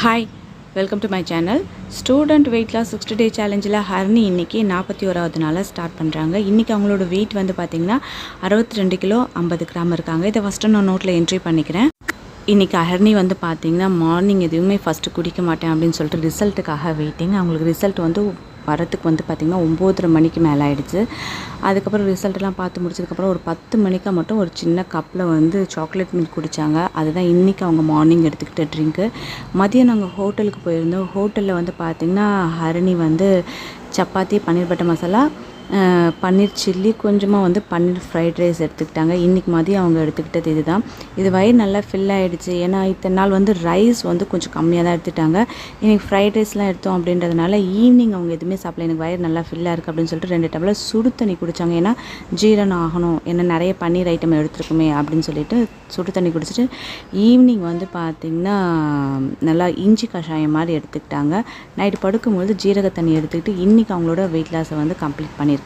Hi, welcome to my channel. Student weight loss 60 day சேலஞ்சில் ஹர்னி இன்றைக்கி 41வது நாளாக ஸ்டார்ட் பண்ணுறாங்க. இன்றைக்கி அவங்களோட வெயிட் வந்து பார்த்திங்கன்னா 62 கிலோ 50 கிராம் இருக்காங்க. இதை ஃபஸ்ட்டு நான் நோட்டில் என்ட்ரி பண்ணிக்கிறேன். இன்றைக்கி ஹர்னி வந்து பார்த்திங்கன்னா மார்னிங் எதுவுமே ஃபஸ்ட்டு குடிக்க மாட்டேன் அப்படின்னு சொல்லிட்டு ரிசல்ட்டுக்காக வெயிட்டிங். அவங்களுக்கு ரிசல்ட் வந்து வரத்துக்கு வந்து பார்த்திங்கன்னா 9:30 மணிக்கு மேலே ஆகிடுச்சு. அதுக்கப்புறம் ரிசல்ட்டெல்லாம் பார்த்து முடிச்சதுக்கப்புறம் ஒரு 10 மணிக்கு மட்டும் ஒரு சின்ன கப்பில் வந்து சாக்லேட் மில்க் குடித்தாங்க. அதுதான் இன்றைக்கி அவங்க மார்னிங் எடுத்துக்கிட்ட ட்ரிங்க்கு. மதியம் நாங்கள் ஹோட்டலுக்கு போயிருந்தோம். ஹோட்டலில் வந்து பார்த்திங்கன்னா ஹரிணி வந்து சப்பாத்தி, பன்னீர் பட்டர் மசாலா, பன்னீர் சில்லி, கொஞ்சமாக வந்து பன்னீர் ஃப்ரைட் ரைஸ் எடுத்துக்கிட்டாங்க. இன்றைக்கி மதியம் அவங்க எடுத்துக்கிட்டது இதுதான். இது வயிறு நல்லா ஃபில் ஆகிடுச்சு. ஏன்னா இத்தனை நாள் வந்து ரைஸ் வந்து கொஞ்சம் கம்மியாக தான் எடுத்துட்டாங்க. இன்றைக்கி ஃப்ரைட் ரைஸ்லாம் எடுத்தோம் அப்படின்றதுனால ஈவினிங் அவங்க எதுவுமே சாப்பிடல. எனக்கு வயிறு நல்லா ஃபில்லாக இருக்குது அப்படின்னு சொல்லிட்டு 2 டம்ளர் சுடு தண்ணி குடித்தாங்க. ஏன்னா ஜீரணம் ஆகணும், ஏன்னா நிறைய பன்னீர் ஐட்டம் எடுத்துருக்குமே அப்படின்னு சொல்லிட்டு சுடு தண்ணி குடிச்சிட்டு ஈவினிங் வந்து பார்த்திங்கன்னா நல்லா இஞ்சி கஷாயம் மாதிரி எடுத்துக்கிட்டாங்க. நைட்டு படுக்கும்போது ஜீரக தண்ணி எடுத்துக்கிட்டு இன்றைக்கி அவங்களோட வெயிட் லாஸை வந்து கம்ப்ளீட் பண்ணியிருக்காங்க.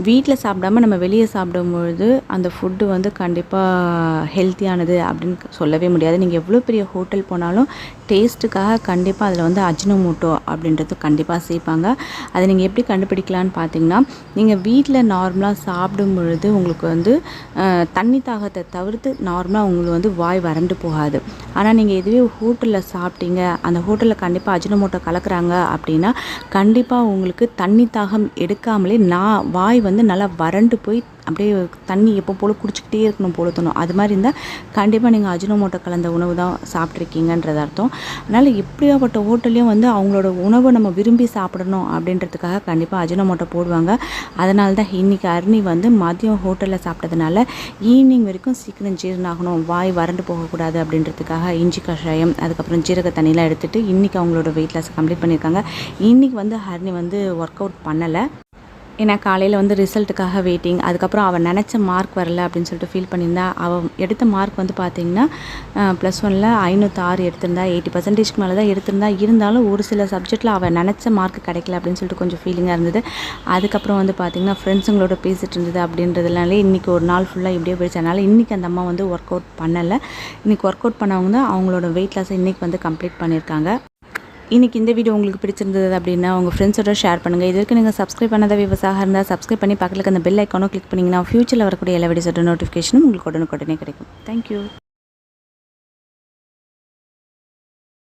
வீட்டில் சாப்பிடாம நம்ம வெளியே சாப்பிடும்பொழுது அந்த ஃபுட்டு வந்து கண்டிப்பாக ஹெல்த்தியானது அப்படின்னு சொல்லவே முடியாது. நீங்கள் எவ்வளோ பெரிய ஹோட்டல் போனாலும் டேஸ்ட்டுக்காக கண்டிப்பாக அதில் வந்து அஜினோமோட்டோ அப்படின்றது கண்டிப்பாக சேர்ப்பாங்க. அதை நீங்கள் எப்படி கண்டுபிடிக்கலான்னு பார்த்தீங்கன்னா, நீங்கள் வீட்டில் நார்மலாக சாப்பிடும் பொழுது உங்களுக்கு வந்து தண்ணி தாகத்தை தவிர்த்து நார்மலாக உங்களுக்கு வந்து வாய் வறண்டு போகாது. ஆனால் நீங்கள் இதுவே ஹோட்டலில் சாப்பிட்டீங்க, அந்த ஹோட்டலில் கண்டிப்பாக அஜினோமோட்டோ கலக்குறாங்க அப்படின்னா கண்டிப்பாக உங்களுக்கு தண்ணி தாகம் எடுக்காமலே வாய் வந்து நல்லா வறண்டு போய் அப்படியே தண்ணி எப்போ போல் குடிச்சிக்கிட்டே இருக்கணும் போல தோணும். அது மாதிரி இருந்தால் கண்டிப்பாக நீங்கள் அஜினோமோட்டோ கலந்த உணவு தான் சாப்பிட்ருக்கீங்கன்றது அர்த்தம். அதனால் எப்படியாப்பட்ட ஹோட்டல்லையும் வந்து அவங்களோட உணவை நம்ம விரும்பி சாப்பிடணும் அப்படின்றதுக்காக கண்டிப்பாக அஜினோமோட்டோ போடுவாங்க. அதனால தான் இன்றைக்கி ஹர்னி வந்து மதியம் ஹோட்டலில் சாப்பிட்டதுனால ஈவினிங் வரைக்கும் சீக்கிரம் ஜீரணம் ஆகணும், வாய் வறண்டு போகக்கூடாது அப்படின்றதுக்காக இஞ்சி கஷாயம், அதுக்கப்புறம் ஜீரக தண்ணியெலாம் எடுத்துகிட்டு இன்றைக்கி அவங்களோட வெயிட் லாஸ் கம்ப்ளீட் பண்ணியிருக்காங்க. இன்றைக்கி வந்து ஹர்னி வந்து ஒர்க் அவுட் பண்ணலை. ஏன்னா காலையில் வந்து ரிசல்ட்டுக்காக வெயிட்டிங். அதுக்கப்புறம் அவள் நினச்ச மார்க் வரல அப்படின்னு சொல்லிட்டு ஃபீல் பண்ணியிருந்தா. அவள் எடுத்த மார்க் வந்து பார்த்திங்கன்னா +1ல் 506 எடுத்திருந்தா. 80% மேலே தான் எடுத்திருந்தா. இருந்தாலும் ஒரு சில சப்ஜெக்டில் அவள் நினச்ச மார்க் கிடைக்கல அப்படின்னு சொல்லிட்டு கொஞ்சம் ஃபீலிங்காக இருந்தது. அதுக்கப்புறம் வந்து பார்த்திங்கன்னா ஃப்ரெண்ட்ஸுங்களோட பேசிகிட்டு இருந்தது அப்படின்றதுனாலே இன்றைக்கி ஒரு நாள் ஃபுல்லாக இப்படியே போயிடுச்சு. அதனால் இன்றைக்கி அந்த அம்மா வந்து ஒர்க் அவுட் பண்ணலை. இன்றைக்கி ஒர்க் அவுட் பண்ணவங்க தான் அவங்களோட வெயிட் லாஸை இன்றைக்கி வந்து கம்ப்ளீட் பண்ணியிருக்காங்க. இன்றைக்கி இந்த வீடியோ உங்களுக்கு பிடிச்சிருந்தது அப்படின்னா உங்கள் ஃப்ரெண்ட்ஸோட ஷேர் பண்ணுங்கள். இது வரைக்கும் நீங்கள் சப்ஸ்கிரைப் பண்ணாத விவசாயம் இருந்தால் சப்ஸ்கிரைப் பண்ணி பக்கத்தில் அந்த பெல் ஐக்கானோ கிளிக் பண்ணிங்கன்னா ஃபியூச்சரில் வரக்கூடிய எல்லா வீடியோஸோட நோட்டிஃபிகேஷனும் உங்களுக்கு உடனுக்குடனே கிடைக்கும். தேங்க்யூ.